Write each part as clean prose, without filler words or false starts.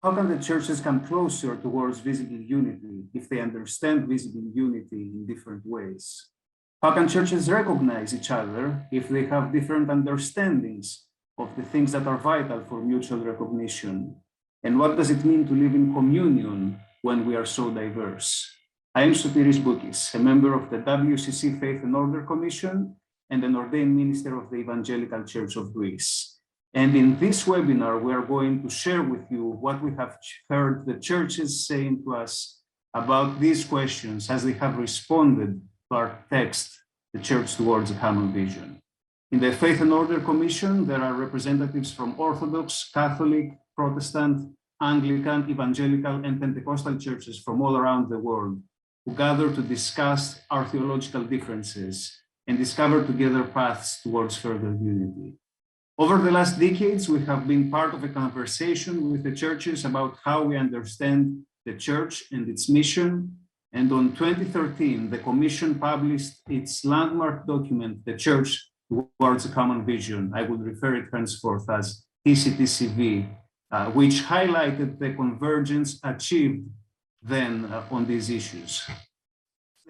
How can the churches come closer towards visible unity if they understand visible unity in different ways? How can churches recognize each other if they have different understandings of the things that are vital for mutual recognition? And what does it mean to live in communion when we are so diverse? I am Sotiris Boukis, a member of the WCC Faith and Order Commission and an ordained minister of the Evangelical Church of Greece. And in this webinar, we are going to share with you what we have heard the churches saying to us about these questions as they have responded to our text, The Church Towards a Common Vision. In the Faith and Order Commission, there are representatives from Orthodox, Catholic, Protestant, Anglican, Evangelical, and Pentecostal churches from all around the world who gather to discuss our theological differences and discover together paths towards further unity. Over the last decades, we have been part of a conversation with the churches about how we understand the church and its mission. And on 2013, the Commission published its landmark document, The Church Towards a Common Vision. I would refer it henceforth as TCTCV, which highlighted the convergence achieved then on these issues.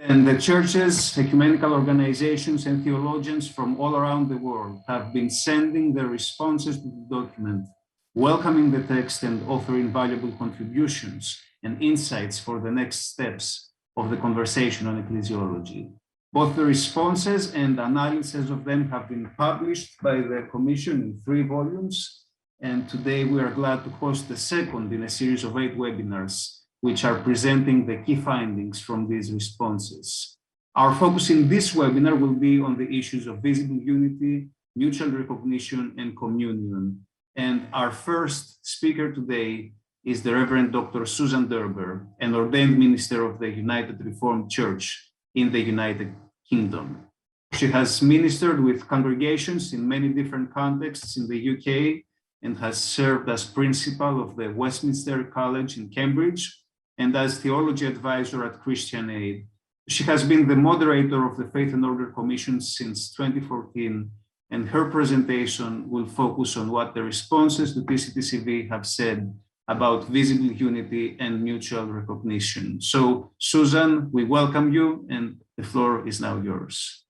And the churches, ecumenical organizations, and theologians from all around the world have been sending their responses to the document, welcoming the text and offering valuable contributions and insights for the next steps of the conversation on ecclesiology. Both the responses and analyses of them have been published by the Commission in 3 volumes. And today we are glad to host the second in a series of 8 webinars, which are presenting the key findings from these responses. Our focus in this webinar will be on the issues of visible unity, mutual recognition, and communion. And our first speaker today is the Reverend Dr. Susan Durber, an ordained minister of the United Reformed Church in the United Kingdom. She has ministered with congregations in many different contexts in the UK and has served as principal of the Westminster College in Cambridge and as theology advisor at Christian Aid. She has been the moderator of the Faith and Order Commission since 2014, and her presentation will focus on what the responses to TCTCV have said about visible unity and mutual recognition. So, Susan, we welcome you, and the floor is now yours.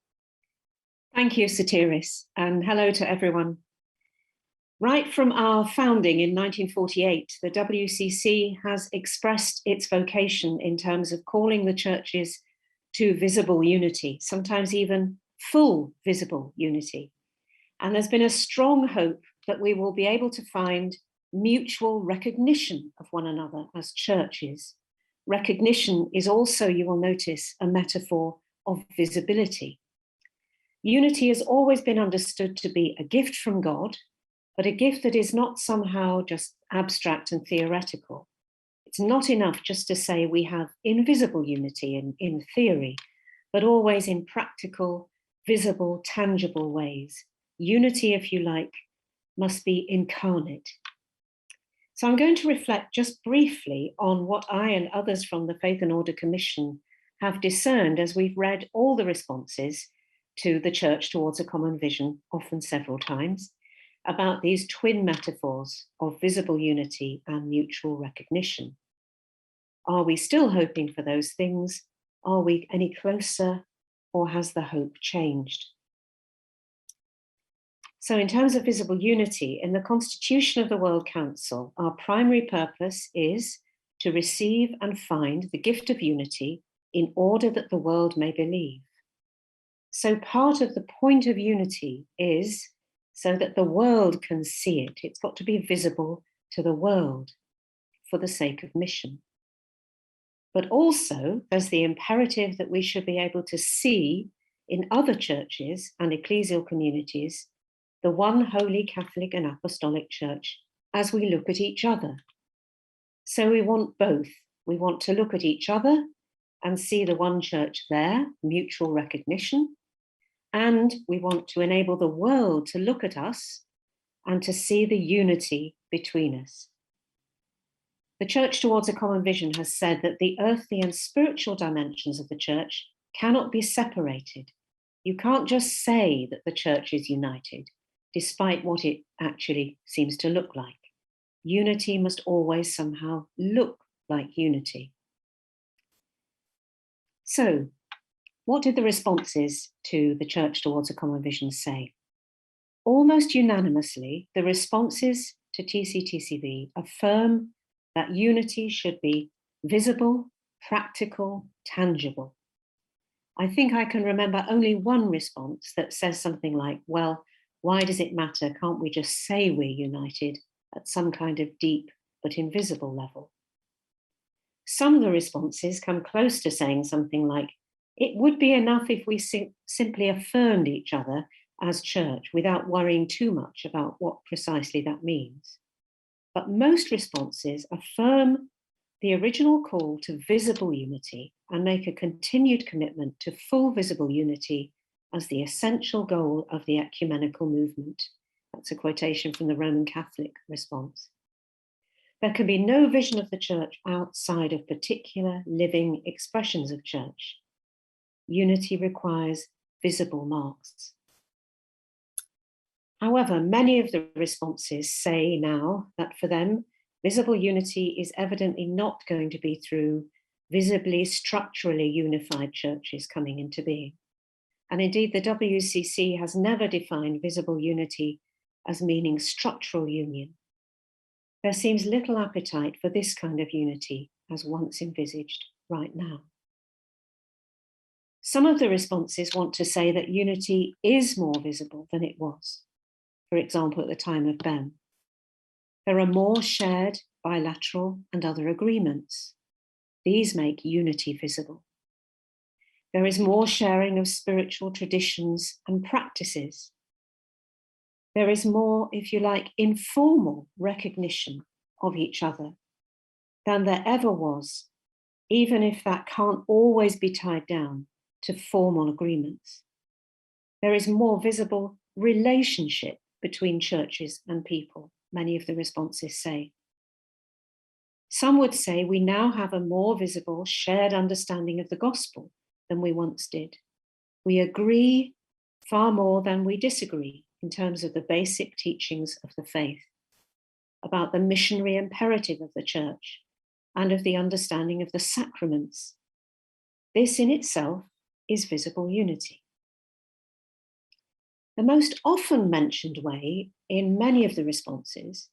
Thank you, Sotiris, and hello to everyone. Right from our founding in 1948, the WCC has expressed its vocation in terms of calling the churches to visible unity, sometimes even full visible unity. And there's been a strong hope that we will be able to find mutual recognition of one another as churches. Recognition is also, you will notice, a metaphor of visibility. Unity has always been understood to be a gift from God, but a gift that is not somehow just abstract and theoretical. It's not enough just to say we have invisible unity in theory, but always in practical, visible, tangible ways. Unity, if you like, must be incarnate. So I'm going to reflect just briefly on what I and others from the Faith and Order Commission have discerned as we've read all the responses to the Church Towards a Common Vision, often several times, about these twin metaphors of visible unity and mutual recognition. Are we still hoping for those things? Are we any closer, or has the hope changed? So in terms of visible unity, in the Constitution of the World Council, our primary purpose is to receive and find the gift of unity in order that the world may believe. So part of the point of unity is so that the world can see it. It's got to be visible to the world for the sake of mission. But also there's the imperative that we should be able to see in other churches and ecclesial communities the one holy Catholic and Apostolic Church as we look at each other. So we want both. We want to look at each other and see the one church there, mutual recognition, and we want to enable the world to look at us and to see the unity between us. The Church Towards a Common Vision has said that the earthly and spiritual dimensions of the church cannot be separated. You can't just say that the church is united, despite what it actually seems to look like. unity must always somehow look like unity. So, what did the responses to the Church Towards a Common Vision say? Almost unanimously, the responses to TCTCV affirm that unity should be visible, practical, tangible. I think I can remember only one response that says something like, well, why does it matter? Can't we just say we're united at some kind of deep but invisible level? Some of the responses come close to saying something like, it would be enough if we simply affirmed each other as church without worrying too much about what precisely that means. But most responses affirm the original call to visible unity and make a continued commitment to full visible unity as the essential goal of the ecumenical movement. That's a quotation from the Roman Catholic response. There can be no vision of the church outside of particular living expressions of church. Unity requires visible marks. However, many of the responses say now that for them, visible unity is evidently not going to be through visibly, structurally unified churches coming into being. And indeed, the WCC has never defined visible unity as meaning structural union. There seems little appetite for this kind of unity as once envisaged right now. Some of the responses want to say that unity is more visible than it was, for example, at the time of BEM. There are more shared, bilateral, and other agreements. These make unity visible. There is more sharing of spiritual traditions and practices. There is more, if you like, informal recognition of each other than there ever was, even if that can't always be tied down to formal agreements. There is more visible relationship between churches and people, many of the responses say. Some would say we now have a more visible shared understanding of the gospel than we once did. We agree far more than we disagree in terms of the basic teachings of the faith, about the missionary imperative of the church, and of the understanding of the sacraments. This in itself is visible unity. The most often mentioned way in many of the responses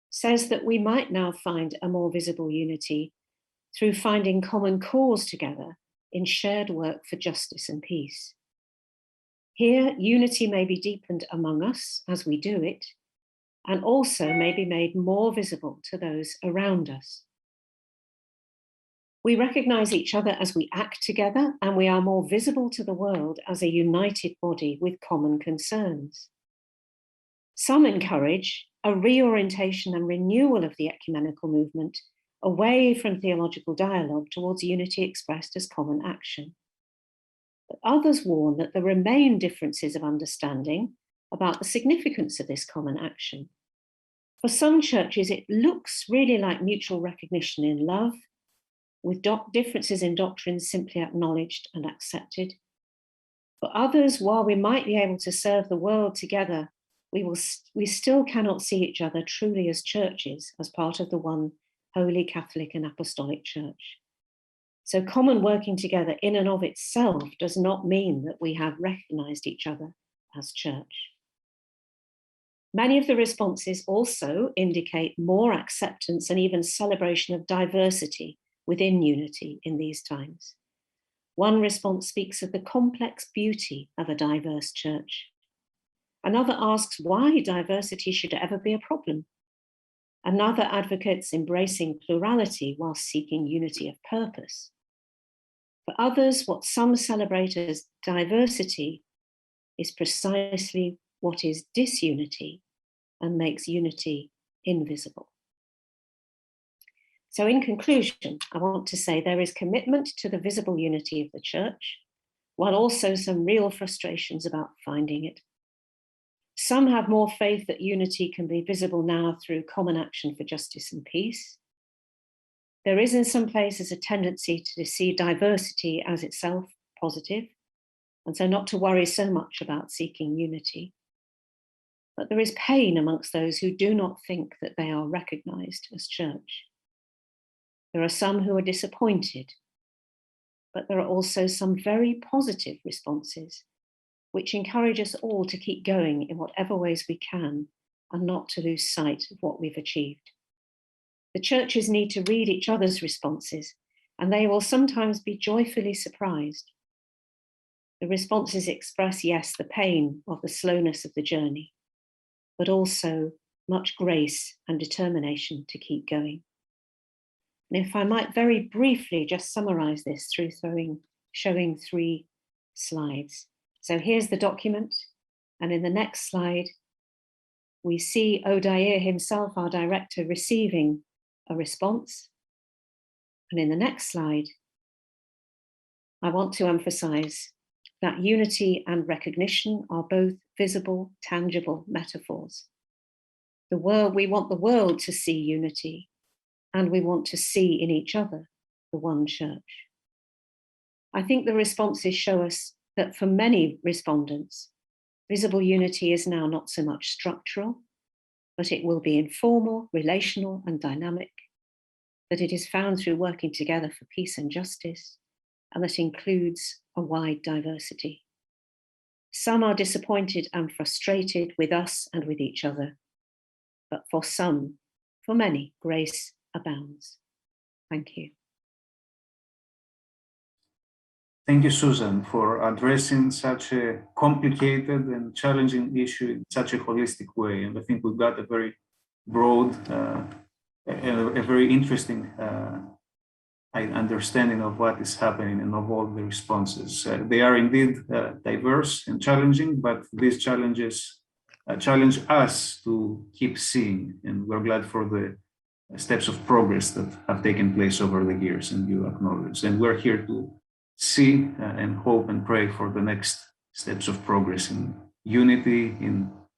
says that we might now find a more visible unity through finding common cause together in shared work for justice and peace. Here, unity may be deepened among us as we do it, and also may be made more visible to those around us. We recognize each other as we act together, and we are more visible to the world as a united body with common concerns. Some encourage a reorientation and renewal of the ecumenical movement away from theological dialogue towards unity expressed as common action. But others warn that there remain differences of understanding about the significance of this common action. For some churches, it looks really like mutual recognition in love, with differences in doctrine simply acknowledged and accepted. For others, while we might be able to serve the world together, we still cannot see each other truly as churches, as part of the one Holy Catholic and Apostolic Church. So common working together in and of itself does not mean that we have recognized each other as church. Many of the responses also indicate more acceptance and even celebration of diversity within unity in these times. One response speaks of the complex beauty of a diverse church. Another asks why diversity should ever be a problem. Another advocates embracing plurality while seeking unity of purpose. For others, what some celebrate as diversity is precisely what is disunity and makes unity invisible. So in conclusion, I want to say there is commitment to the visible unity of the church, while also some real frustrations about finding it. Some have more faith that unity can be visible now through common action for justice and peace. There is in some places a tendency to see diversity as itself positive, and so not to worry so much about seeking unity. But there is pain amongst those who do not think that they are recognized as church. There are some who are disappointed, but there are also some very positive responses, which encourage us all to keep going in whatever ways we can and not to lose sight of what we've achieved. The churches need to read each other's responses, and they will sometimes be joyfully surprised. The responses express, yes, the pain of the slowness of the journey, but also much grace and determination to keep going. And if I might very briefly just summarize this through showing 3 slides. So here's the document, and in the next slide, we see Odair himself, our director, receiving a response. And in the next slide, I want to emphasize that unity and recognition are both visible, tangible metaphors. We want the world to see unity, and we want to see in each other the one church. I think the responses show us that for many respondents, visible unity is now not so much structural, but it will be informal, relational, and dynamic, that it is found through working together for peace and justice, and that includes a wide diversity. Some are disappointed and frustrated with us and with each other, but for some, for many, grace abounds. Thank you. Thank you, Susan, for addressing such a complicated and challenging issue in such a holistic way. And I think we've got a very broad and a very interesting understanding of what is happening and of all the responses. They are indeed diverse and challenging, but these challenges challenge us to keep seeing, and we're glad for the steps of progress that have taken place over the years, and you acknowledge. And we're here to see and hope and pray for the next steps of progress in unity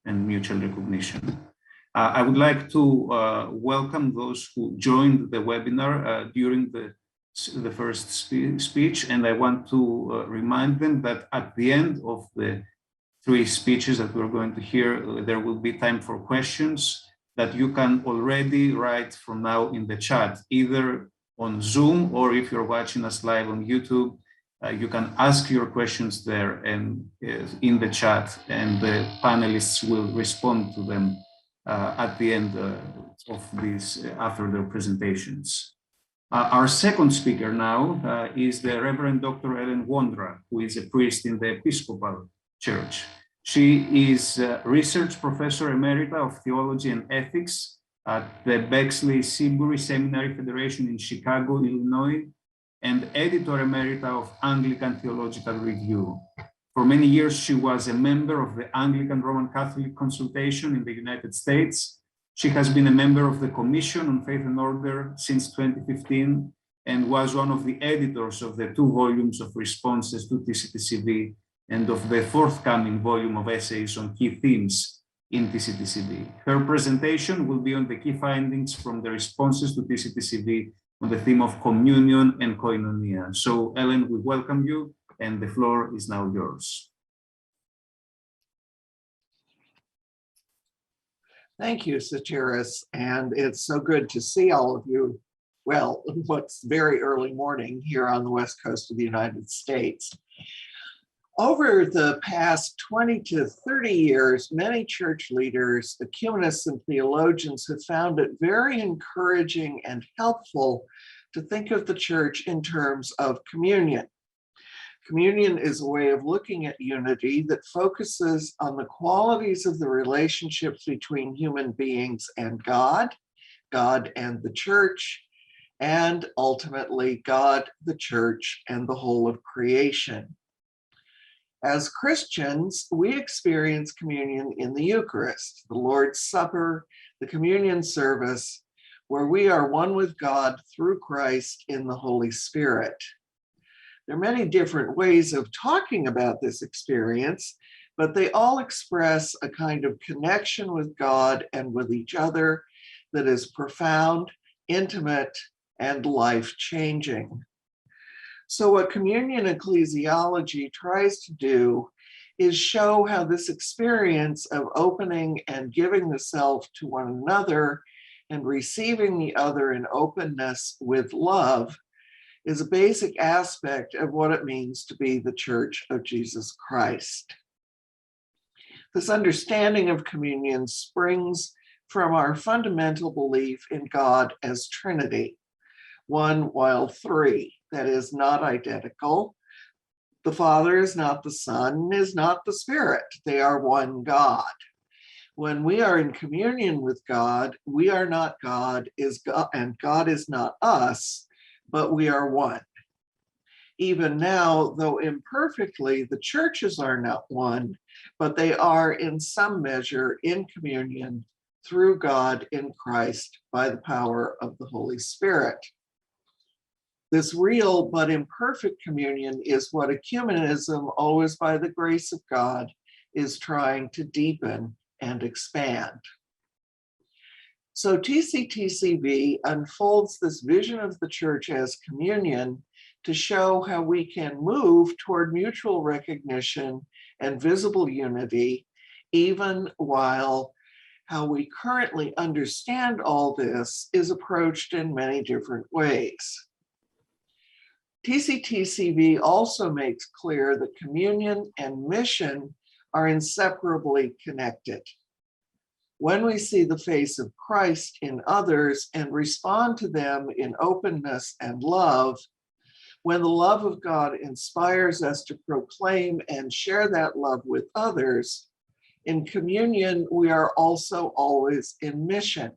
and mutual recognition. I would like to welcome those who joined the webinar during the first speech, and I want to remind them that at the end of the 3 speeches that we're going to hear, there will be time for questions that you can already write from now in the chat, either on Zoom, or if you're watching us live on YouTube, you can ask your questions there and in the chat, and the panelists will respond to them at the end of this, after their presentations. Our second speaker now is the Reverend Dr. Ellen Wondra, who is a priest in the Episcopal Church. She is Research Professor Emerita of Theology and Ethics at the Bexley Seabury Seminary Federation in Chicago, Illinois, and Editor Emerita of Anglican Theological Review. For many years, she was a member of the Anglican Roman Catholic Consultation in the United States. She has been a member of the Commission on Faith and Order since 2015, and was one of the editors of the 2 volumes of responses to TCTCV and of the forthcoming volume of essays on key themes in TCTCV. Her presentation will be on the key findings from the responses to TCTCV on the theme of communion and koinonia. So Ellen, we welcome you, and the floor is now yours. Thank you, Sotiris, and it's so good to see all of you. Well, what's very early morning here on the West Coast of the United States. Over the past 20 to 30 years, many church leaders, ecumenists, and theologians have found it very encouraging and helpful to think of the church in terms of communion. Communion is a way of looking at unity that focuses on the qualities of the relationships between human beings and God, God and the church, and ultimately God, the church, and the whole of creation. As Christians, we experience communion in the Eucharist, the Lord's Supper, the communion service, where we are one with God through Christ in the Holy Spirit. There are many different ways of talking about this experience, but they all express a kind of connection with God and with each other that is profound, intimate, and life-changing. So what communion ecclesiology tries to do is show how this experience of opening and giving the self to one another and receiving the other in openness with love is a basic aspect of what it means to be the Church of Jesus Christ. This understanding of communion springs from our fundamental belief in God as Trinity, one while three, that is not identical. The Father is not the Son, is not the Spirit. They are one God. When we are in communion with God, we are not God, and God is not us, but we are one. Even now, though imperfectly, the churches are not one, but they are in some measure in communion through God in Christ by the power of the Holy Spirit. This real but imperfect communion is what ecumenism, always by the grace of God, is trying to deepen and expand. So TCTCV unfolds this vision of the church as communion to show how we can move toward mutual recognition and visible unity, even while how we currently understand all this is approached in many different ways. TCTCV also makes clear that communion and mission are inseparably connected. When we see the face of Christ in others and respond to them in openness and love, when the love of God inspires us to proclaim and share that love with others, in communion, we are also always in mission.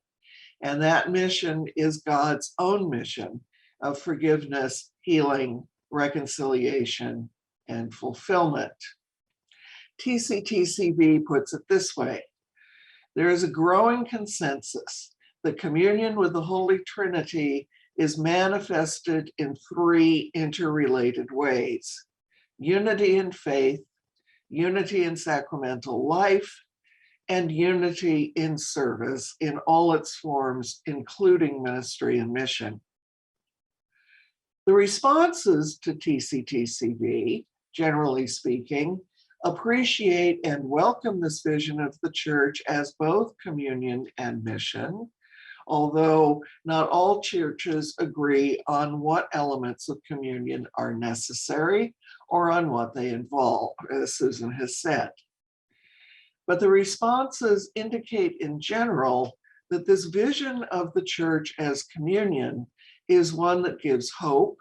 And that mission is God's own mission of forgiveness, healing, reconciliation, and fulfillment. TCTCV puts it this way: there is a growing consensus that communion with the Holy Trinity is manifested in three interrelated ways: unity in faith, unity in sacramental life, and unity in service in all its forms, including ministry and mission. The responses to TCTCV, generally speaking, appreciate and welcome this vision of the church as both communion and mission, although not all churches agree on what elements of communion are necessary or on what they involve, as Susan has said. But the responses indicate in general that this vision of the church as communion is one that gives hope,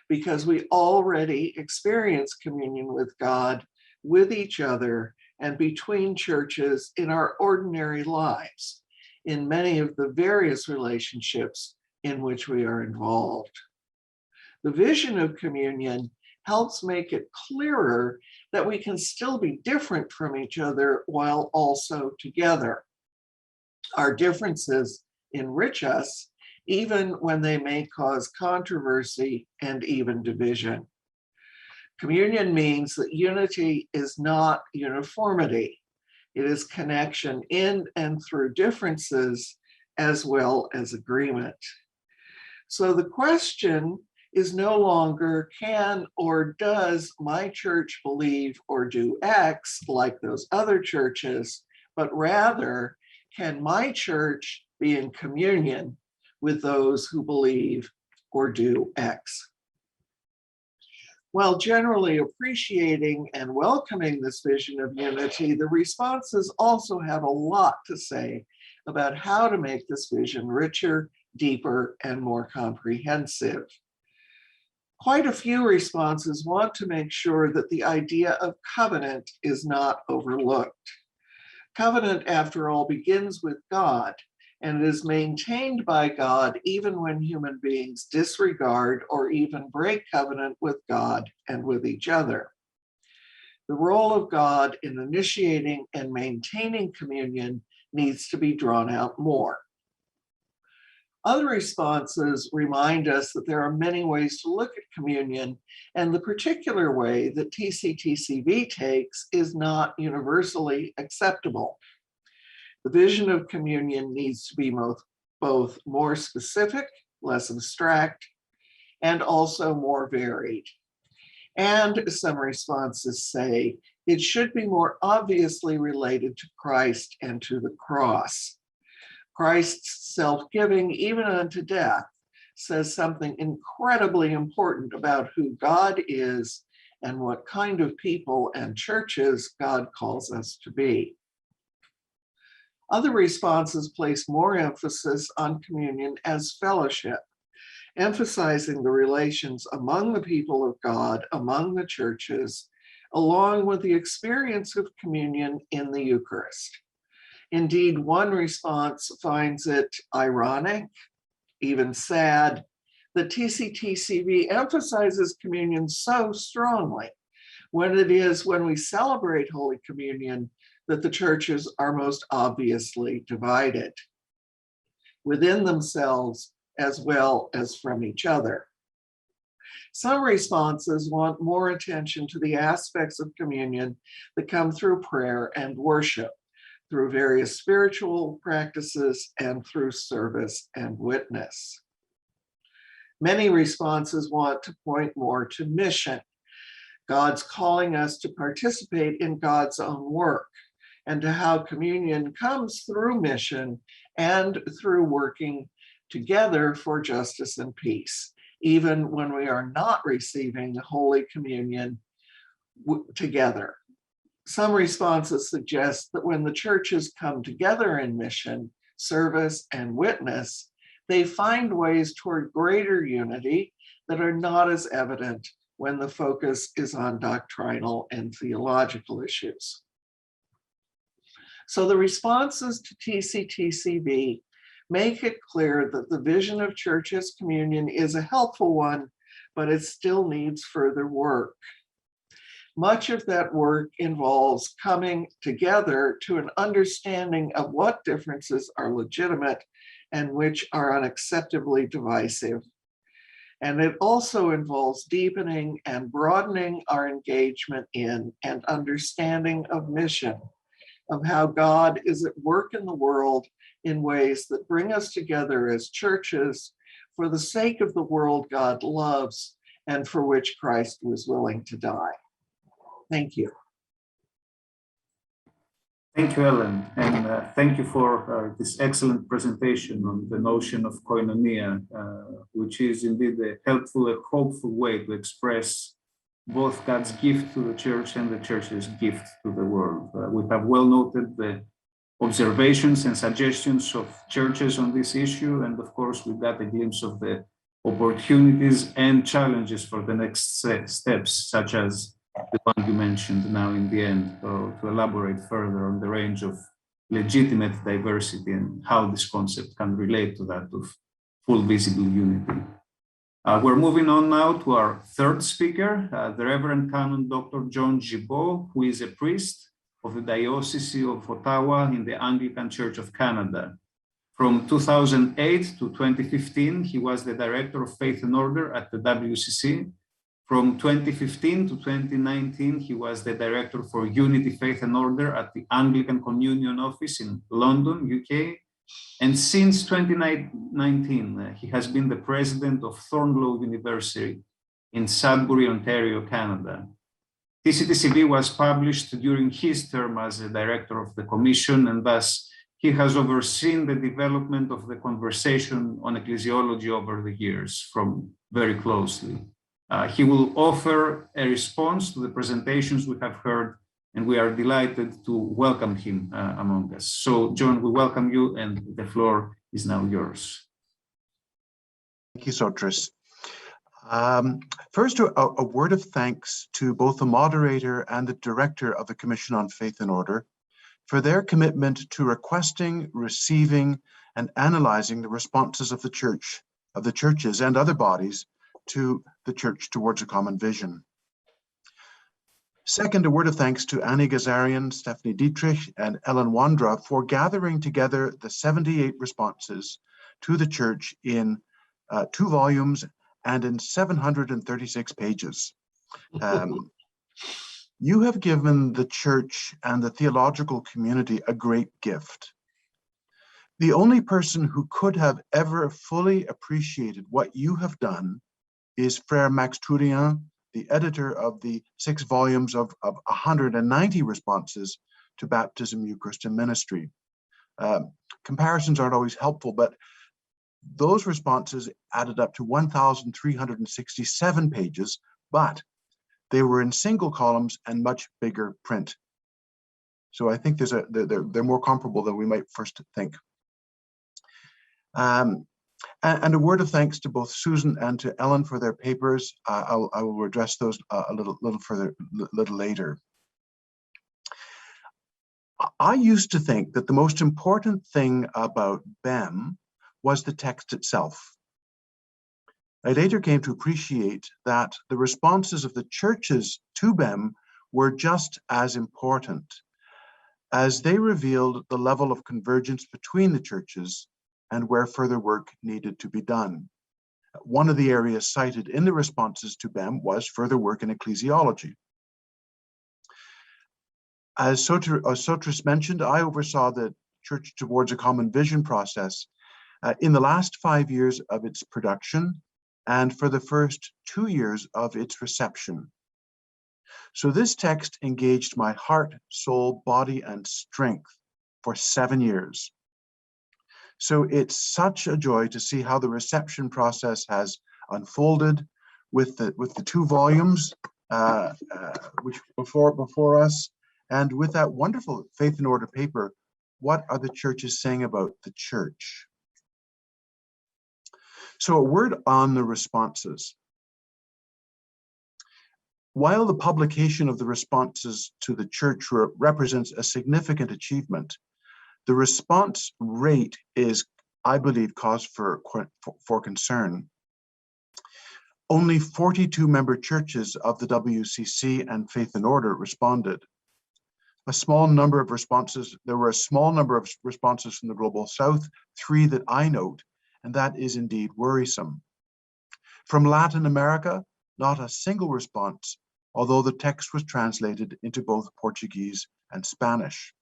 because we already experience communion with God, with each other, and between churches in our ordinary lives, in many of the various relationships in which we are involved. The vision of communion helps make it clearer that we can still be different from each other while also together. Our differences enrich us, even when they may cause controversy and even division. Communion means that unity is not uniformity. It is connection in and through differences as well as agreement. So the question is no longer can or does my church believe or do X like those other churches, but rather can my church be in communion with those who believe or do X? While generally appreciating and welcoming this vision of unity, the responses also have a lot to say about how to make this vision richer, deeper, and more comprehensive. Quite a few responses want to make sure that the idea of covenant is not overlooked. Covenant, after all, begins with God, and it is maintained by God even when human beings disregard or even break covenant with God and with each other. The role of God in initiating and maintaining communion needs to be drawn out more. Other responses remind us that there are many ways to look at communion, and the particular way that TCTCV takes is not universally acceptable. The vision of communion needs to be both more specific, less abstract, and also more varied. And some responses say It should be more obviously related to Christ and to the cross. Christ's self-giving, even unto death, says something incredibly important about who God is and what kind of people and churches God calls us to be. Other responses place more emphasis on communion as fellowship, emphasizing the relations among the people of God, among the churches, along with the experience of communion in the Eucharist. Indeed, one response finds it ironic, even sad, that TCTCV emphasizes communion so strongly when it is when we celebrate Holy Communion that the churches are most obviously divided within themselves as well as from each other. Some responses want more attention to the aspects of communion that come through prayer and worship, through various spiritual practices, and through service and witness. Many responses want to point more to mission. God's calling us to participate in God's own work, and to how communion comes through mission and through working together for justice and peace, even when we are not receiving Holy Communion together. Some responses suggest that when the churches come together in mission, service, and witness, they find ways toward greater unity that are not as evident when the focus is on doctrinal and theological issues. So the responses to TCTCV make it clear that the vision of churches' communion is a helpful one, but it still needs further work. Much of that work involves coming together to an understanding of what differences are legitimate and which are unacceptably divisive. And it also involves deepening and broadening our engagement in and understanding of mission, of how God is at work in the world in ways that bring us together as churches for the sake of the world God loves and for which Christ was willing to die. Thank you. Thank you, Ellen, and thank you for this excellent presentation on the notion of koinonia, which is indeed a helpful and hopeful way to express both God's gift to the church and the church's gift to the world. We have well noted the observations and suggestions of churches on this issue, and of course we got a glimpse of the opportunities and challenges for the next steps, such as the one you mentioned now in the end, to elaborate further on the range of legitimate diversity and how this concept can relate to that of full visible unity. We're moving on now to our third speaker, the Reverend Canon Dr. John Gibeau, who is a priest of the Diocese of Ottawa in the Anglican Church of Canada. From 2008 to 2015, he was the Director of Faith and Order at the WCC. From 2015 to 2019, he was the Director for Unity, Faith and Order at the Anglican Communion Office in London, UK. And since 2019, he has been the President of Thornlow University in Sudbury, Ontario, Canada. TCTCV was published during his term as a Director of the Commission, and thus he has overseen the development of the conversation on ecclesiology over the years from very closely. He will offer a response to the presentations we have heard, and we are delighted to welcome him among us. So, John, we welcome you, and the floor is now yours. Thank you, Sotris. First, a word of thanks to both the moderator and the director of the Commission on Faith and Order for their commitment to requesting, receiving, and analyzing the responses of the church, of the churches and other bodies to the church towards a common vision. Second, a word of thanks to Annie Gazarian, Stephanie Dietrich, and Ellen Wondra for gathering together the 78 responses to the church in 2 volumes and in 736 pages. You have given the church and the theological community a great gift. The only person who could have ever fully appreciated what you have done is Frère Max Tourien, the editor of the 6 volumes of 190 responses to baptism, Eucharist, and ministry. Comparisons aren't always helpful, but those responses added up to 1,367 pages, but they were in single columns and much bigger print. So I think they're more comparable than we might first think. And a word of thanks to both Susan and to Ellen for their papers. I will address those a little later. I used to think that the most important thing about BEM was the text itself. I later came to appreciate that the responses of the churches to BEM were just as important, as they revealed the level of convergence between the churches and where further work needed to be done. One of the areas cited in the responses to BEM was further work in ecclesiology. As Sotris mentioned, I oversaw the Church Towards a Common Vision process in the last 5 years of its production and for the first 2 years of its reception. So this text engaged my heart, soul, body, and strength for 7 years. So it's such a joy to see how the reception process has unfolded with the 2 volumes which before us, and with that wonderful Faith and Order paper, What Are the Churches Saying About the Church? So a word on the responses. While the publication of the responses to the church represents a significant achievement, the response rate is, I believe, cause for concern. Only 42 member churches of the WCC and Faith and Order responded. There were a small number of responses from the Global South, 3 that I note, and that is indeed worrisome. From Latin America, not a single response, although the text was translated into both Portuguese and Spanish.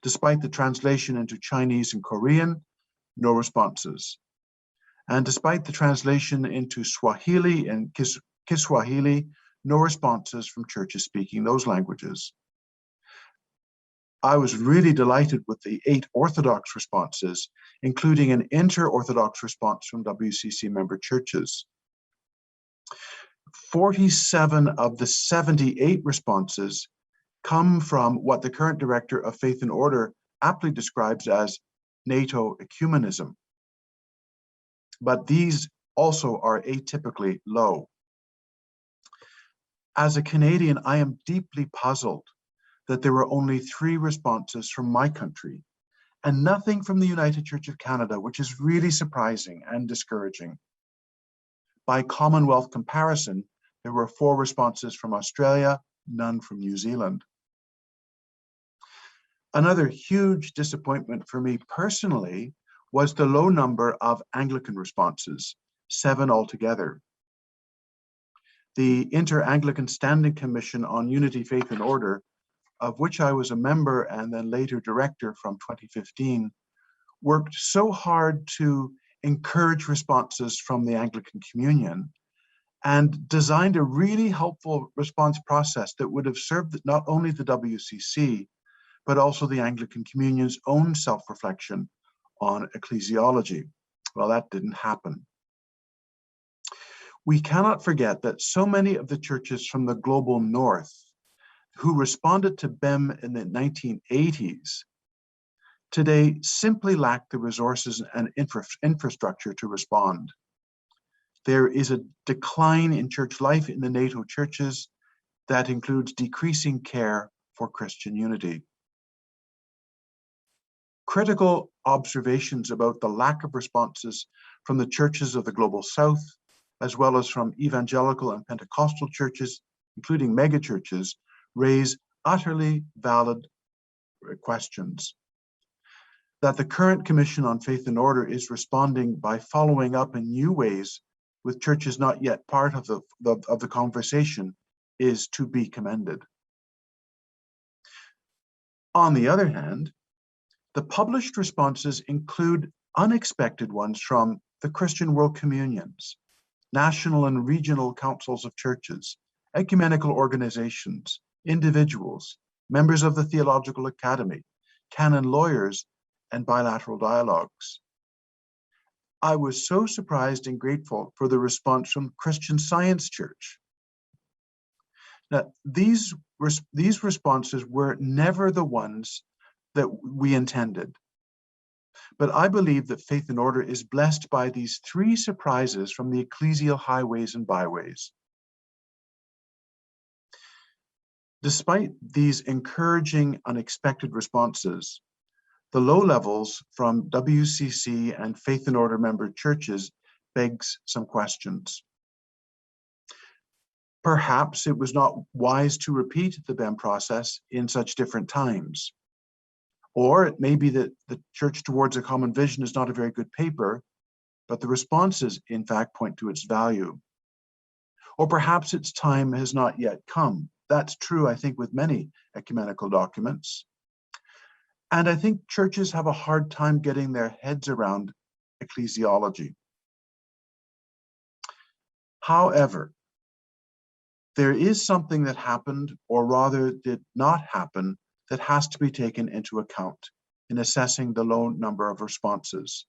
Despite the translation into Chinese and Korean, no responses. And despite the translation into Swahili and Kiswahili, no responses from churches speaking those languages. I was really delighted with the 8 Orthodox responses, including an inter-Orthodox response from WCC member churches. 47 of the 78 responses come from what the current director of Faith and Order aptly describes as NATO ecumenism. But these also are atypically low. As a Canadian, I am deeply puzzled that there were only 3 responses from my country and nothing from the United Church of Canada, which is really surprising and discouraging. By Commonwealth comparison, there were 4 responses from Australia, none from New Zealand. Another huge disappointment for me personally was the low number of Anglican responses, 7 altogether. The Inter-Anglican Standing Commission on Unity, Faith and Order, of which I was a member and then later director from 2015, worked so hard to encourage responses from the Anglican Communion and designed a really helpful response process that would have served not only the WCC, but also the Anglican Communion's own self-reflection on ecclesiology. Well, that didn't happen. We cannot forget that so many of the churches from the global north who responded to BEM in the 1980s today simply lack the resources and infrastructure to respond. There is a decline in church life in the NATO churches that includes decreasing care for Christian unity. Critical observations about the lack of responses from the churches of the Global South, as well as from evangelical and Pentecostal churches, including megachurches, raise utterly valid questions. That the current Commission on Faith and Order is responding by following up in new ways with churches not yet part of the conversation is to be commended. On the other hand, the published responses include unexpected ones from the Christian World Communions, national and regional councils of churches, ecumenical organizations, individuals, members of the Theological Academy, canon lawyers, and bilateral dialogues. I was so surprised and grateful for the response from Christian Science Church. Now, these responses were never the ones that we intended. But I believe that Faith and Order is blessed by these three surprises from the ecclesial highways and byways. Despite these encouraging, unexpected responses, the low levels from WCC and Faith and Order member churches begs some questions. Perhaps it was not wise to repeat the BEM process in such different times. Or it may be that the Church Towards a Common Vision is not a very good paper, but the responses, in fact, point to its value. Or perhaps its time has not yet come. That's true, I think, with many ecumenical documents. And I think churches have a hard time getting their heads around ecclesiology. However, there is something that happened, or rather did not happen, that has to be taken into account in assessing the low number of responses.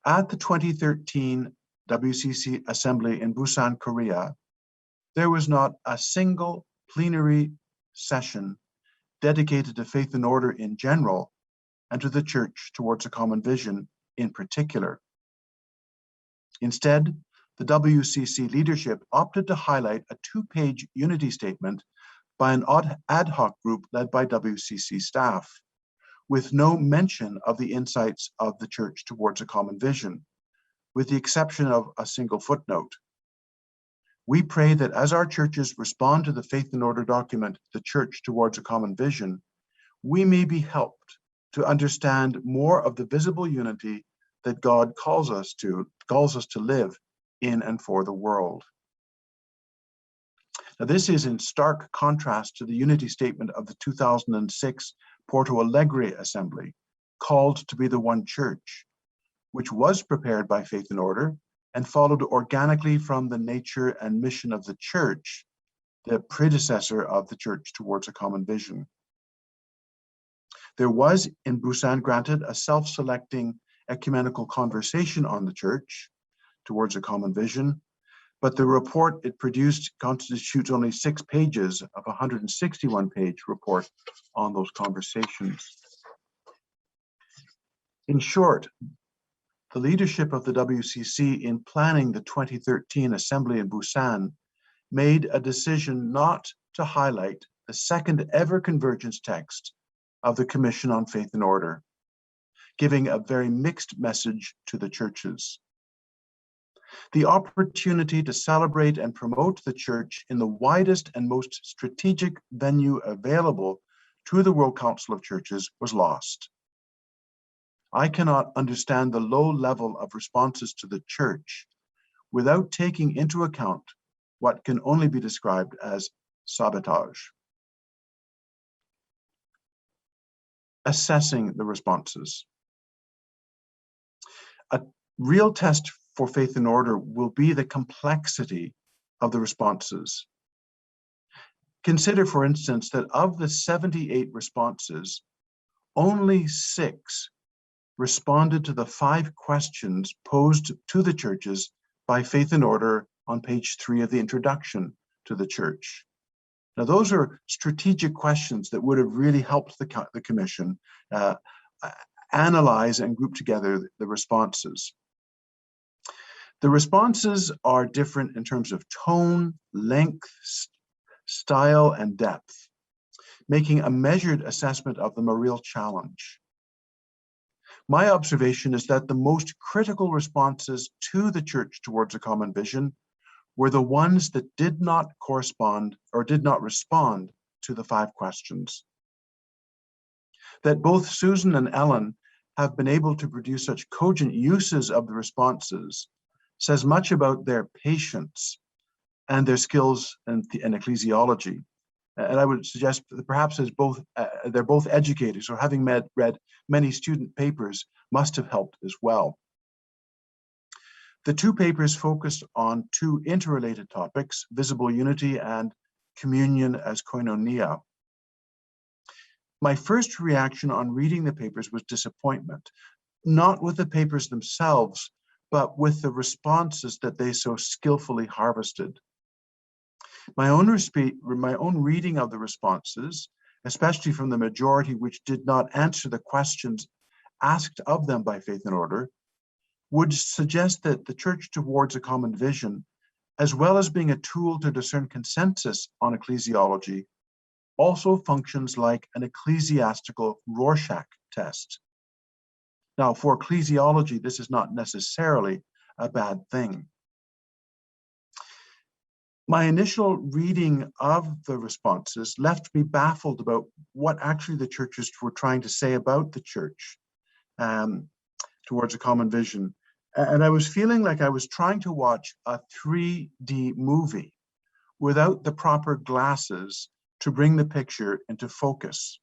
At the 2013 WCC Assembly in Busan, Korea, there was not a single plenary session dedicated to Faith and Order in general and to the Church Towards a Common Vision in particular. Instead, the WCC leadership opted to highlight a two-page unity statement by an ad hoc group led by WCC staff, with no mention of the insights of the Church Towards a Common Vision, with the exception of a single footnote. We pray that as our churches respond to the Faith and Order document, The Church Towards a Common Vision, we may be helped to understand more of the visible unity that God calls us to live in and for the world. Now, this is in stark contrast to the unity statement of the 2006 Porto Alegre Assembly, called to be the one church, which was prepared by Faith and Order and followed organically from the nature and mission of the church, the predecessor of the Church Towards a Common Vision. There was in Busan granted a self-selecting ecumenical conversation on the Church Towards a Common Vision, but the report it produced constitutes only 6 pages of a 161-page report on those conversations. In short, the leadership of the WCC in planning the 2013 Assembly in Busan made a decision not to highlight the second ever convergence text of the Commission on Faith and Order, giving a very mixed message to the churches. The opportunity to celebrate and promote the Church in the widest and most strategic venue available to the World Council of Churches was lost. I cannot understand the low level of responses to the Church without taking into account what can only be described as sabotage. Assessing the responses. A real test for Faith and Order will be the complexity of the responses. Consider, for instance, that of the 78 responses, only 6 responded to the 5 questions posed to the churches by Faith and Order on page 3 of the introduction to the church. Now, those are strategic questions that would have really helped the Commission analyze and group together the responses. The responses are different in terms of tone, length, style, and depth, making a measured assessment of them a real challenge. My observation is that the most critical responses to the Church Towards a Common Vision were the ones that did not correspond or did not respond to the 5 questions. That both Susan and Ellen have been able to produce such cogent uses of the responses says much about their patience and their skills in ecclesiology. And I would suggest that perhaps as they're both educators, or having read many student papers must have helped as well. The two papers focused on two interrelated topics, visible unity and communion as koinonia. My first reaction on reading the papers was disappointment, not with the papers themselves, but with the responses that they so skillfully harvested. My own reading of the responses, especially from the majority which did not answer the questions asked of them by Faith and Order, would suggest that the Church towards a common vision, as well as being a tool to discern consensus on ecclesiology, also functions like an ecclesiastical Rorschach test. Now, for ecclesiology, this is not necessarily a bad thing. My initial reading of the responses left me baffled about what actually the churches were trying to say about the church towards a common vision. And I was feeling like I was trying to watch a 3D movie without the proper glasses to bring the picture into focus.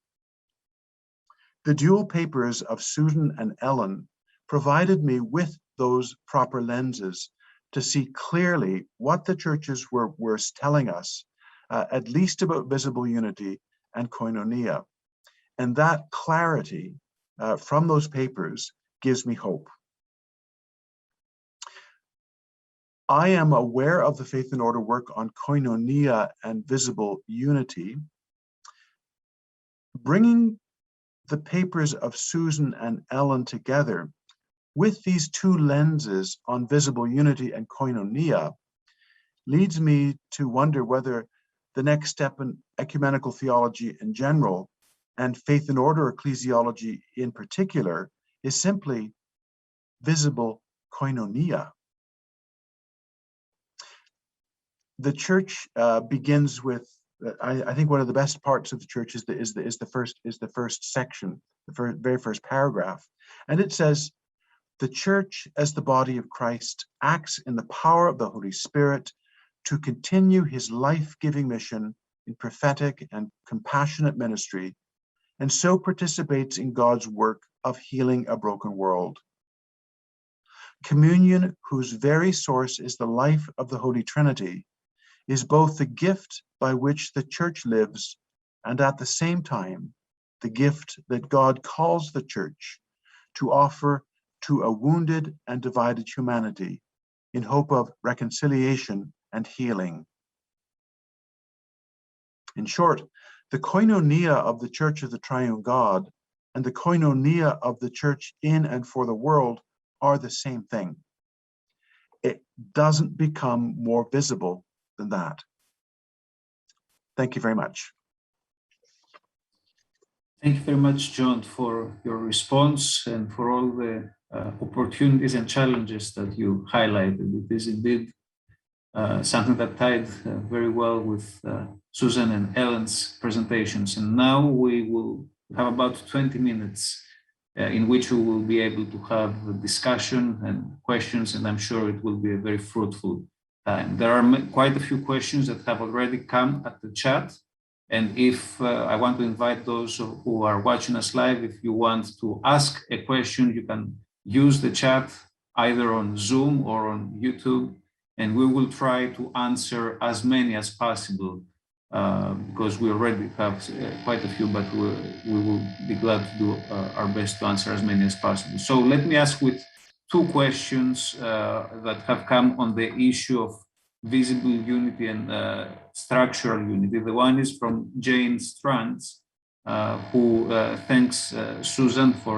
The dual papers of Susan and Ellen provided me with those proper lenses to see clearly what the churches were telling us, at least about visible unity and koinonia. And that clarity from those papers gives me hope. I am aware of the Faith and Order work on koinonia and visible unity. Bringing the papers of Susan and Ellen together with these two lenses on visible unity and koinonia leads me to wonder whether the next step in ecumenical theology in general and Faith and Order ecclesiology in particular is simply visible koinonia. The church begins with, I think one of the best parts of the church is the first section, the very first paragraph, and it says, "The church as the body of Christ acts in the power of the Holy Spirit to continue his life-giving mission in prophetic and compassionate ministry, and so participates in God's work of healing a broken world. Communion, whose very source is the life of the Holy Trinity, is both the gift by which the church lives and at the same time the gift that God calls the church to offer to a wounded and divided humanity in hope of reconciliation and healing." In short, the koinonia of the Church of the Triune God and the koinonia of the church in and for the world are the same thing. It doesn't become more visible than that. Thank you very much. Thank you very much, John, for your response and for all the opportunities and challenges that you highlighted. It is indeed something that tied very well with Susan and Ellen's presentations. And now we will have about 20 minutes in which we will be able to have a discussion and questions, and I'm sure it will be a very fruitful time. There are quite a few questions that have already come at the chat. And if I want to invite those who are watching us live, if you want to ask a question, you can use the chat either on Zoom or on YouTube, and we will try to answer as many as possible because we already have quite a few, but we will be glad to do our best to answer as many as possible. So let me ask with two questions that have come on the issue of visible unity and structural unity. The one is from Jane Strands, who thanks Susan for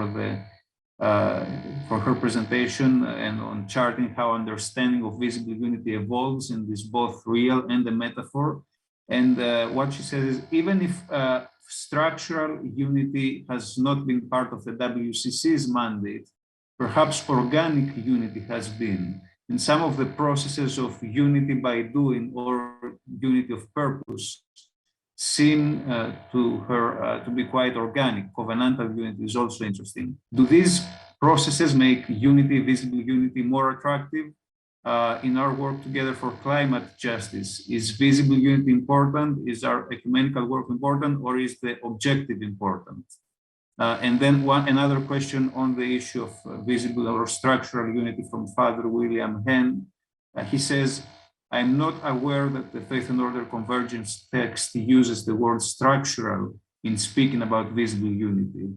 her presentation and on charting how understanding of visible unity evolves in this both real and the metaphor. And what she says is, even if structural unity has not been part of the WCC's mandate, perhaps organic unity has been. And some of the processes of unity by doing or unity of purpose seem to her to be quite organic. Covenantal unity is also interesting. Do these processes make unity, visible unity, more attractive in our work together for climate justice? Is visible unity important? Is our ecumenical work important, or is the objective important? And then another question on the issue of visible or structural unity from Father William Henn. He says, I'm not aware that the Faith and Order Convergence text uses the word structural in speaking about visible unity.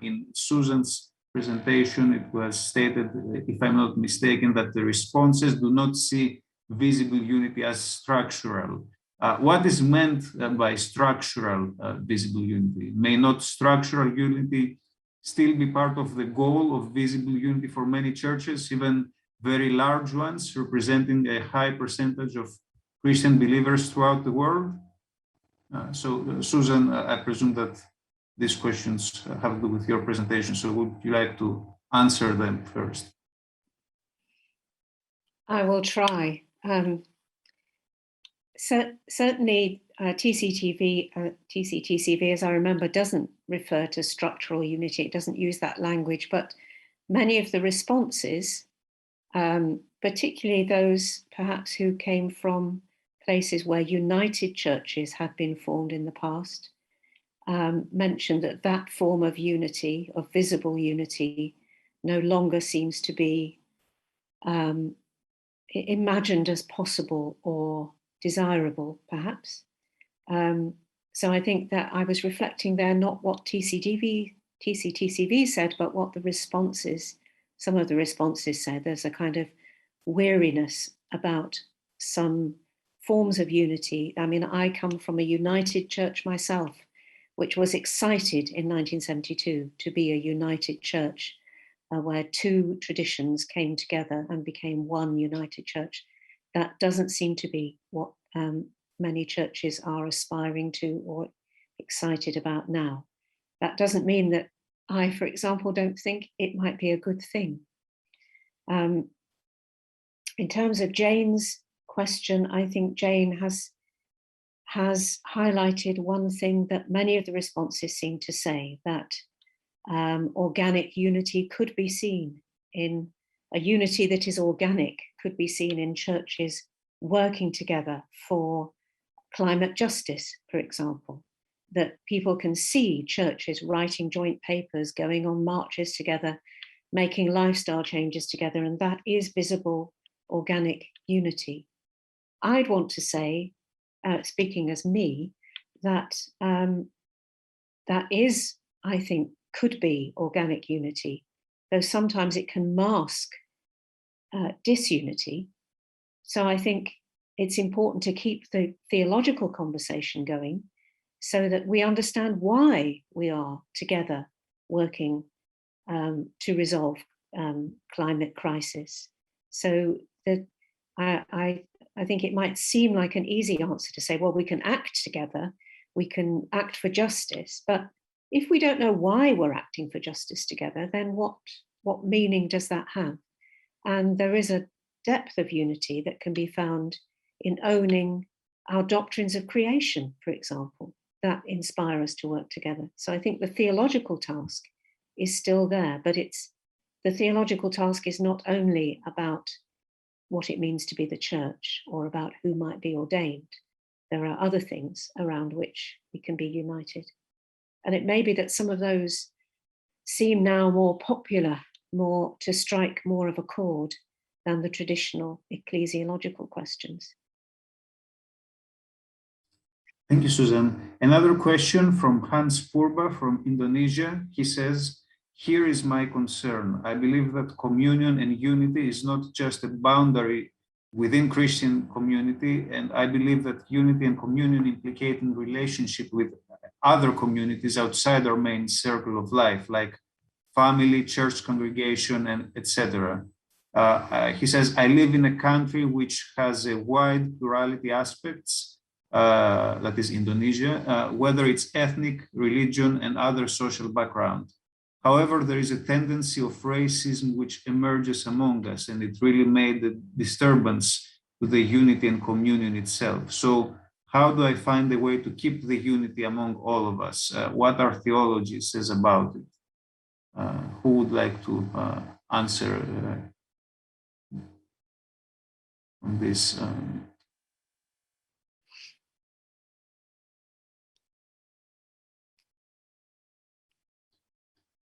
In Susan's presentation, it was stated, if I'm not mistaken, that the responses do not see visible unity as structural. What is meant by structural visible unity? May not structural unity still be part of the goal of visible unity for many churches, even very large ones, representing a high percentage of Christian believers throughout the world? Susan, I presume that these questions have to do with your presentation, so would you like to answer them first? I will try. Certainly, TCTCV, as I remember, doesn't refer to structural unity. It doesn't use that language, but many of the responses, particularly those perhaps who came from places where united churches have been formed in the past, mentioned that that form of unity, of visible unity, no longer seems to be imagined as possible or desirable, perhaps. So I think that I was reflecting there not what TCTCV said, but what the responses, some of the responses said. There's a kind of weariness about some forms of unity. I mean, I come from a united church myself, which was excited in 1972 to be a united church where two traditions came together and became one united church. That doesn't seem to be what many churches are aspiring to or excited about now. That doesn't mean that I, for example, don't think it might be a good thing. In terms of Jane's question, I think Jane has highlighted one thing that many of the responses seem to say, that organic unity could be seen in a unity that is organic, could be seen in churches working together for climate justice, for example, that people can see churches writing joint papers, going on marches together, making lifestyle changes together, and that is visible organic unity. I'd want to say, speaking as me, that that is, I think, could be organic unity, though sometimes it can mask disunity. So I think it's important to keep the theological conversation going so that we understand why we are together working to resolve climate crisis. So that I think it might seem like an easy answer to say, well, we can act together, we can act for justice, but if we don't know why we're acting for justice together, then what meaning does that have? And there is a depth of unity that can be found in owning our doctrines of creation, for example, that inspire us to work together. So I think the theological task is still there, but the theological task is not only about what it means to be the church or about who might be ordained. There are other things around which we can be united. And it may be that some of those seem now more popular, more to strike more of a chord than the traditional ecclesiological questions. Thank you, Susan. Another question from Hans Purba from Indonesia. He says, here is my concern. I believe that communion and unity is not just a boundary within Christian community, and I believe that unity and communion implicate in relationship with other communities outside our main circle of life, like family, church congregation, and etc. He says, I live in a country which has a wide plurality aspects, that is Indonesia, whether it's ethnic, religion, and other social background. However, there is a tendency of racism which emerges among us, and it really made a disturbance to the unity and communion itself. So how do I find a way to keep the unity among all of us? What our theology says about it? Who would like to answer on this?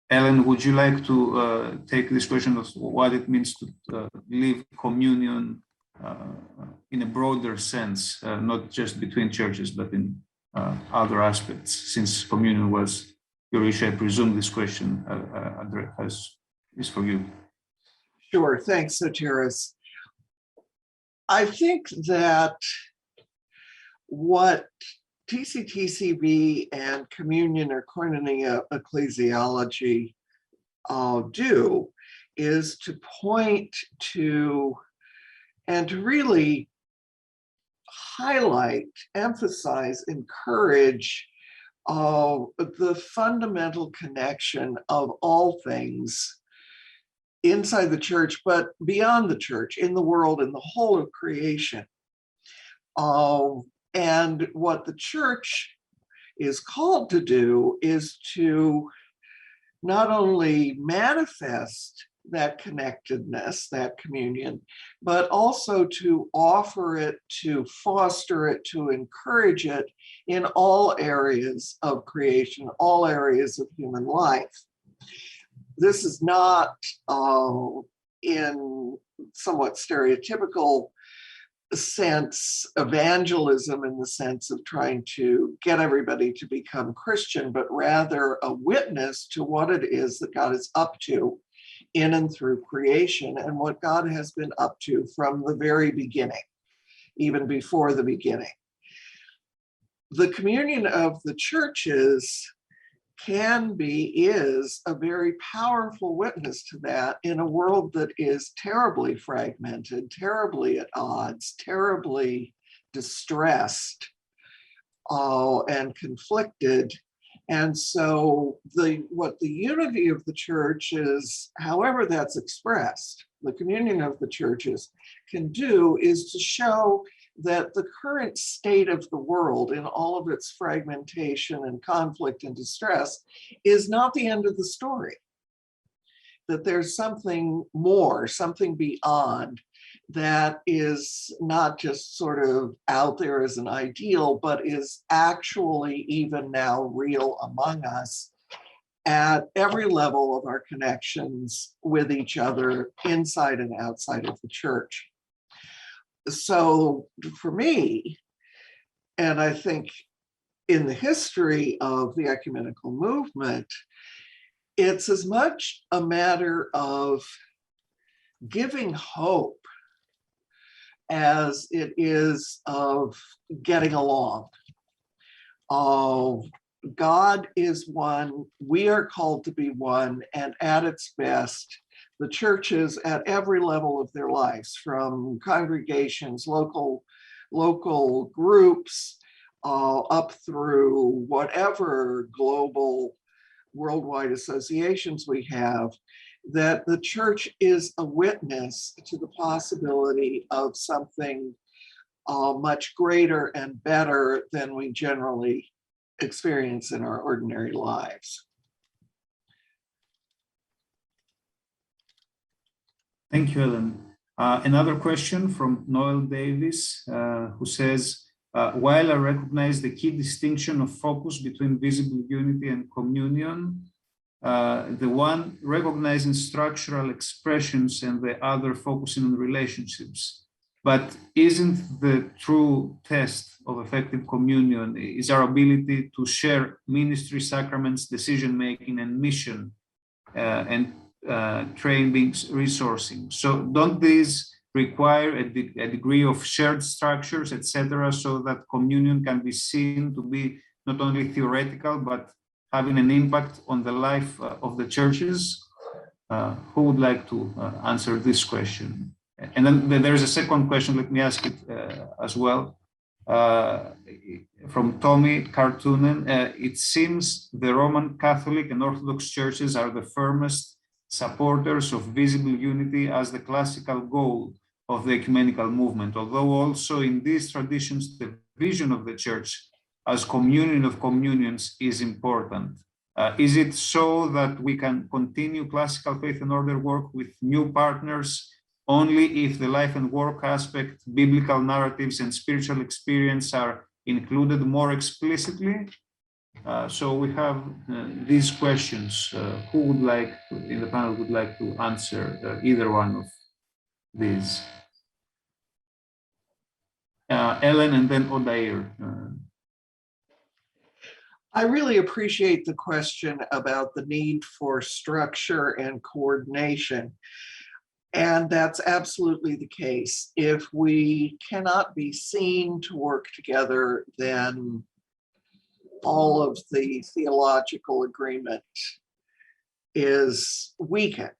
Ellen, would you like to take this question of what it means to live communion in a broader sense, not just between churches, but in other aspects? Since communion was your issue, I presume this question is for you. Sure, thanks, Soteris. I think that what TCTCB and communion or Koinonia Ecclesiology do is to point to and to really highlight, emphasize, encourage the fundamental connection of all things inside the church, but beyond the church, in the world, in the whole of creation. And what the church is called to do is to not only manifest that connectedness, that communion, but also to offer it, to foster it, to encourage it in all areas of creation, all areas of human life. This is not in somewhat stereotypical sense evangelism in the sense of trying to get everybody to become Christian, but rather a witness to what it is that God is up to in and through creation and what God has been up to from the very beginning, even before the beginning. The communion of the churches is a very powerful witness to that in a world that is terribly fragmented, terribly at odds, terribly distressed, and conflicted. And so what the unity of the church is, however that's expressed, the communion of the churches can do is to show that the current state of the world in all of its fragmentation and conflict and distress is not the end of the story. That there's something more, something beyond that is not just sort of out there as an ideal, but is actually even now real among us at every level of our connections with each other inside and outside of the church. So for me, and I think in the history of the ecumenical movement, it's as much a matter of giving hope as it is of getting along. God is one, we are called to be one, and at its best, the churches at every level of their lives, from congregations, local groups, up through whatever global, worldwide associations we have, that the church is a witness to the possibility of something much greater and better than we generally experience in our ordinary lives. Thank you, Ellen. Another question from Noel Davis, who says, while I recognize the key distinction of focus between visible unity and communion, the one recognizing structural expressions and the other focusing on relationships. But isn't the true test of effective communion is our ability to share ministry, sacraments, decision-making, and mission, and training, resourcing. So don't these require a degree of shared structures, etc., so that communion can be seen to be not only theoretical, but having an impact on the life of the churches? Who would like to answer this question? And then there's a second question, let me ask it as well. From Tommy Kartunen, it seems the Roman Catholic and Orthodox churches are the firmest supporters of visible unity as the classical goal of the ecumenical movement, although also in these traditions, the vision of the church as communion of communions is important. Is it so that we can continue classical faith and order work with new partners only if the life and work aspect, biblical narratives, and spiritual experience are included more explicitly? So we have these questions. Who would like, in the panel, would like to answer either one of these? Ellen and then Odair. I really appreciate the question about the need for structure and coordination. And that's absolutely the case. If we cannot be seen to work together, then all of the theological agreement is weakened.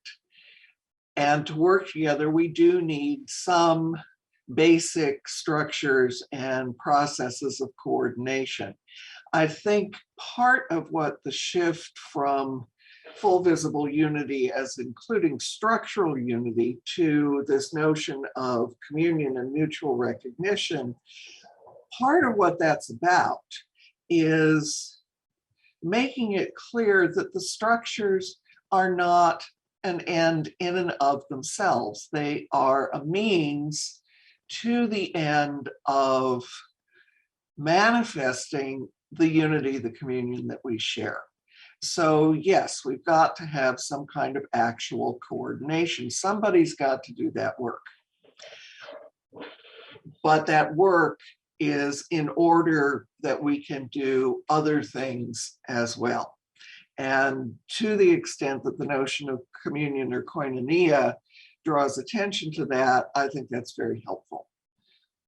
And to work together, we do need some basic structures and processes of coordination. I think part of what the shift from full visible unity as including structural unity to this notion of communion and mutual recognition, part of what that's about is making it clear that the structures are not an end in and of themselves. They are a means to the end of manifesting the unity, the communion that we share. So yes, we've got to have some kind of actual coordination. Somebody's got to do that work. But that work is in order that we can do other things as well. And to the extent that the notion of communion or koinonia draws attention to that, I think that's very helpful.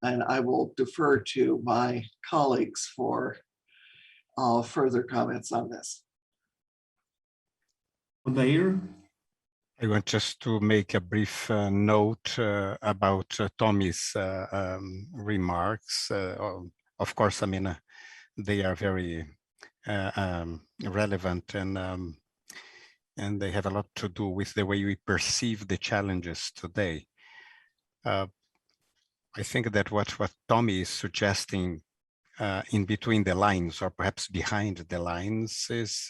And I will defer to my colleagues for further comments on this. Odair? I want just to make a brief note about Tommy's remarks. Of course, I mean, they are very relevant and they have a lot to do with the way we perceive the challenges today. I think that what Tommy is suggesting in between the lines, or perhaps behind the lines, is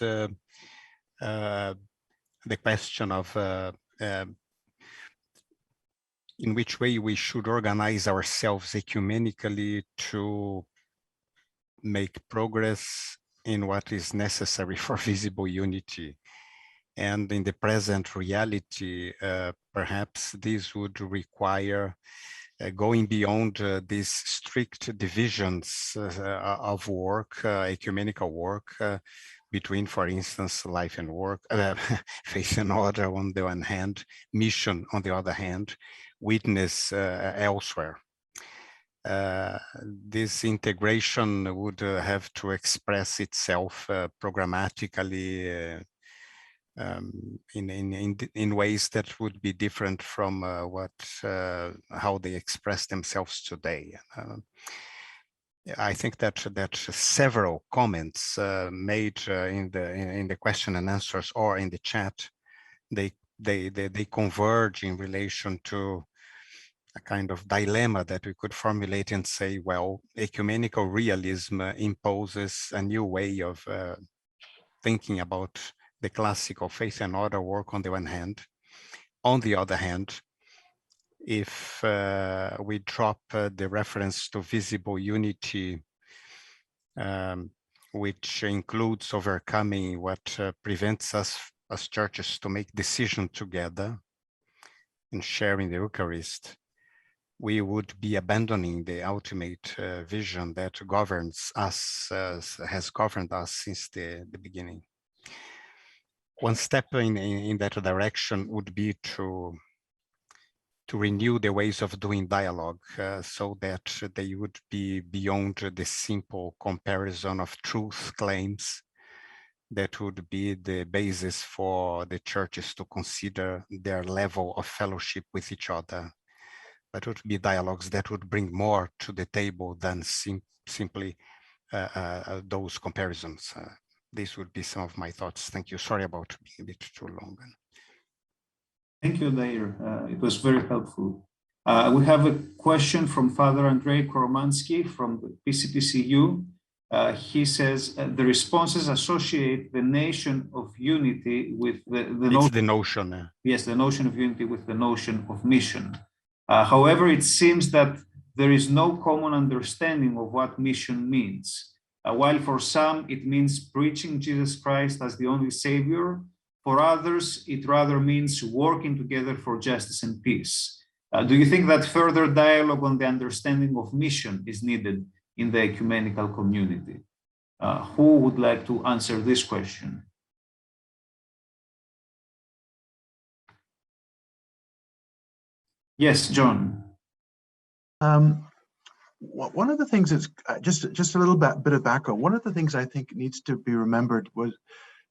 the question of in which way we should organize ourselves ecumenically to make progress in what is necessary for visible unity. And in the present reality, perhaps this would require going beyond these strict divisions of work, ecumenical work, between, for instance, life and work, faith and order on the one hand, mission on the other hand, witness elsewhere. This integration would have to express itself programmatically in ways that would be different from how they express themselves today. I think that several comments made in the question and answers or in the chat, they converge in relation to a kind of dilemma that we could formulate and say, well, ecumenical realism imposes a new way of thinking about the classical faith and order work on the one hand. On the other hand, if we drop the reference to visible unity, which includes overcoming what prevents us as churches to make decisions together and sharing the Eucharist, we would be abandoning the ultimate vision that governs us, has governed us since the beginning. One step in that direction would be to renew the ways of doing dialogue so that they would be beyond the simple comparison of truth claims that would be the basis for the churches to consider their level of fellowship with each other. But it would be dialogues that would bring more to the table than simply those comparisons. These would be some of my thoughts. Thank you. Sorry about being a bit too long. Thank you, Odair. It was very helpful. We have a question from Father Andrei Koromansky from the PCPCU. He says the responses associate the nation of unity with the notion. Yes, the notion of unity with the notion of mission. However, it seems that there is no common understanding of what mission means. while for some it means preaching Jesus Christ as the only Savior. For others, it rather means working together for justice and peace. Do you think that further dialogue on the understanding of mission is needed in the ecumenical community? Who would like to answer this question? Yes, John. One of the things is just a little bit of background. One of the things I think needs to be remembered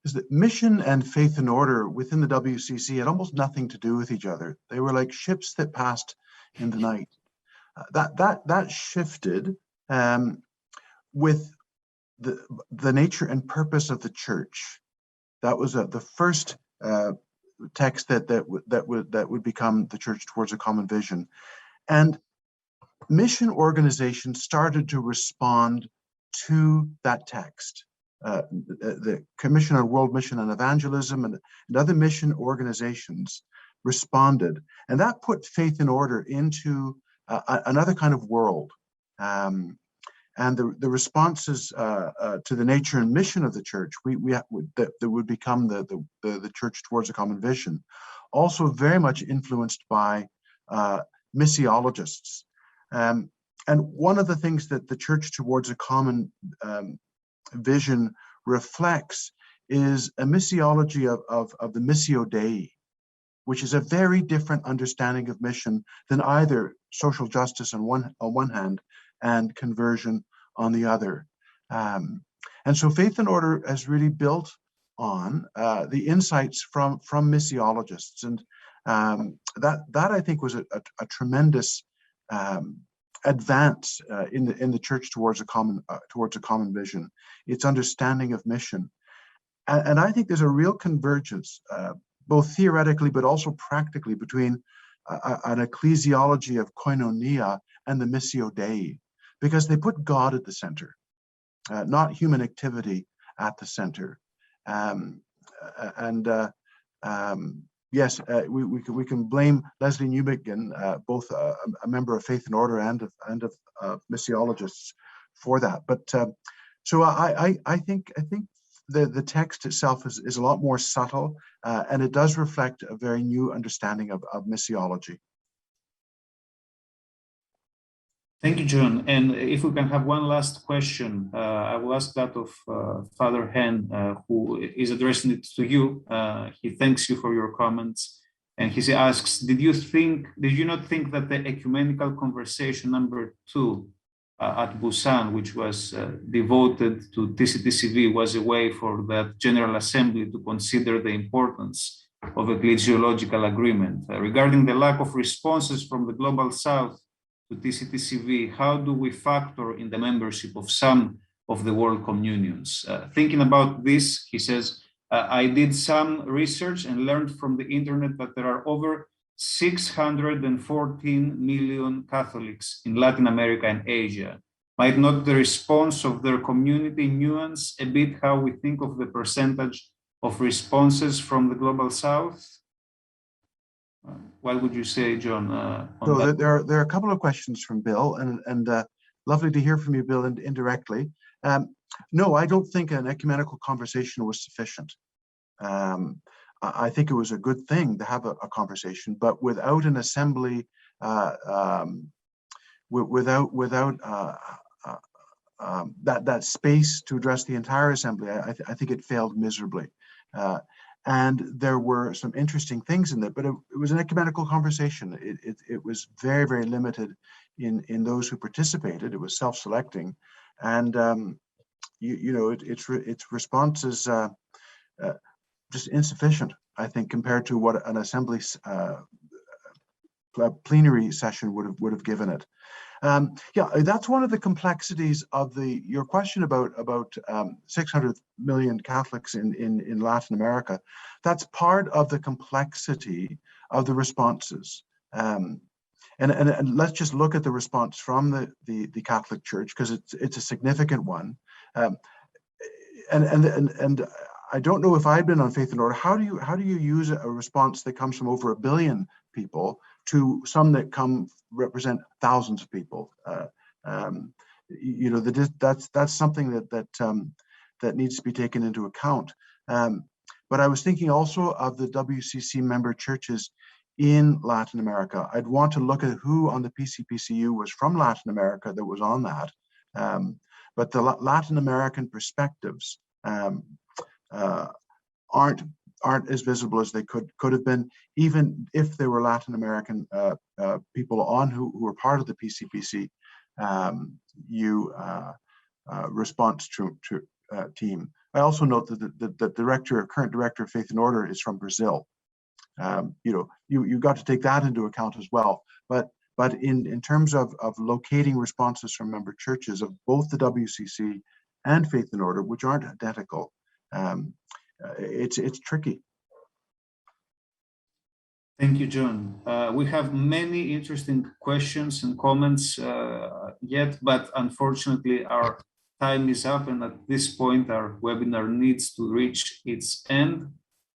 is that mission and faith and order within the WCC had almost nothing to do with each other. They were like ships that passed in the night. That shifted with the nature and purpose of the church. That was the first text that would become the Church Towards a Common Vision, and mission organizations started to respond to that text. The Commission on World Mission and Evangelism and other mission organizations responded, and that put faith and order into another kind of world. And the responses to the nature and mission of the church, that would become the Church Towards a Common Vision, also very much influenced by missiologists. And one of the things that the Church Towards a Common Vision reflects is a missiology of the Missio Dei, which is a very different understanding of mission than either social justice on one hand and conversion on the other. And so Faith and Order has really built on the insights from missiologists, and that I think was a tremendous advance in the church towards a common vision, its understanding of mission. And I think there's a real convergence, both theoretically but also practically, between an ecclesiology of Koinonia and the Missio Dei, because they put God at the center, not human activity at the center. Yes, we can blame Leslie Newbigin, both a member of Faith and Order and of missiologists, for that. But so I think the text itself is a lot more subtle, and it does reflect a very new understanding of missiology. Thank you, John. And if we can have one last question, I will ask that of Father Hen, who is addressing it to you. He thanks you for your comments, and he asks, did you not think that the ecumenical conversation number 2 at Busan, which was devoted to TCTCV, was a way for that General Assembly to consider the importance of ecclesiological agreement? Regarding the lack of responses from the Global South to TCTCV, how do we factor in the membership of some of the world communions? Thinking about this, he says, I did some research and learned from the internet that there are over 614 million Catholics in Latin America and Asia. Might not the response of their community nuance a bit how we think of the percentage of responses from the Global South? What would you say, John? So there are a couple of questions from Bill, and lovely to hear from you, Bill, indirectly. No, I don't think an ecumenical conversation was sufficient. I think it was a good thing to have a conversation, but without an assembly, without that space to address the entire assembly, I think it failed miserably. And there were some interesting things in there, but it was an ecumenical conversation. It was very, very limited in those who participated. It was self-selecting, and its response is just insufficient, I think, compared to what an assembly plenary session would have given it. Yeah, that's one of the complexities of your question about 600 million Catholics in Latin America. That's part of the complexity of the responses. And let's just look at the response from the Catholic Church, because it's a significant one. And I don't know if I've been on Faith and Order. How do you use a response that comes from over 1 billion people to some that represent thousands of people? you know, that's something that needs to be taken into account. But I was thinking also of the WCC member churches in Latin America. I'd want to look at who on the PCPCU was from Latin America that was on that. But the Latin American perspectives aren't as visible as they could have been, even if there were Latin American people on who were part of the PCPC response team. I also note that the current director of Faith and Order is from Brazil. You know, you've got to take that into account as well. But in terms of locating responses from member churches of both the WCC and Faith and Order, which aren't identical, it's tricky. Thank you, John. We have many interesting questions and comments yet, but unfortunately our time is up, and at this point our webinar needs to reach its end.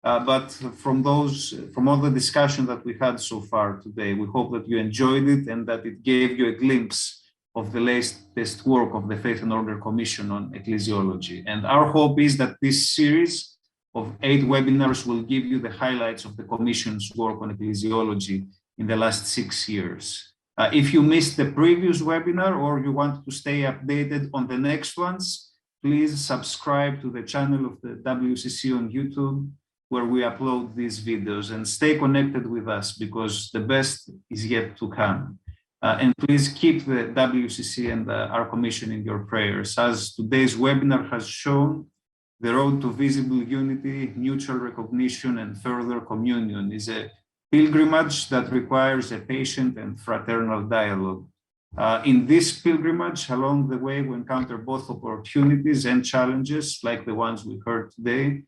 But from all the discussion that we had so far today, we hope that you enjoyed it and that it gave you a glimpse of the latest work of the Faith and Order Commission on Ecclesiology. And our hope is that this series of 8 webinars will give you the highlights of the Commission's work on ecclesiology in the last 6 years. If you missed the previous webinar or you want to stay updated on the next ones, please subscribe to the channel of the WCC on YouTube, where we upload these videos, and stay connected with us because the best is yet to come. And please keep the WCC and our Commission in your prayers. As today's webinar has shown, the road to visible unity, mutual recognition, and further communion is a pilgrimage that requires a patient and fraternal dialogue. In this pilgrimage, along the way, we encounter both opportunities and challenges like the ones we heard today,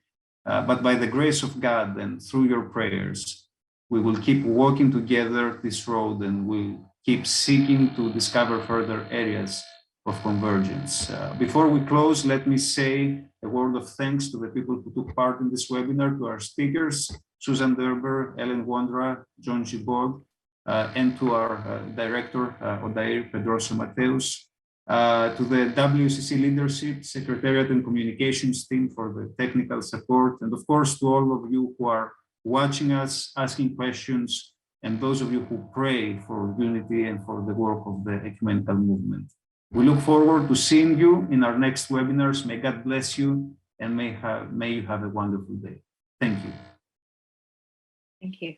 but by the grace of God and through your prayers, we will keep walking together this road, and we'll keep seeking to discover further areas of convergence. Before we close, let me say a word of thanks to the people who took part in this webinar, to our speakers, Susan Durber, Ellen Wondra, John Gibeau, and to our director, Odair Pedroso Mateus, to the WCC leadership, secretariat, and communications team for the technical support, and of course to all of you who are watching us, asking questions, and those of you who pray for unity and for the work of the ecumenical movement. We look forward to seeing you in our next webinars. May God bless you, and may you have a wonderful day. Thank you. Thank you.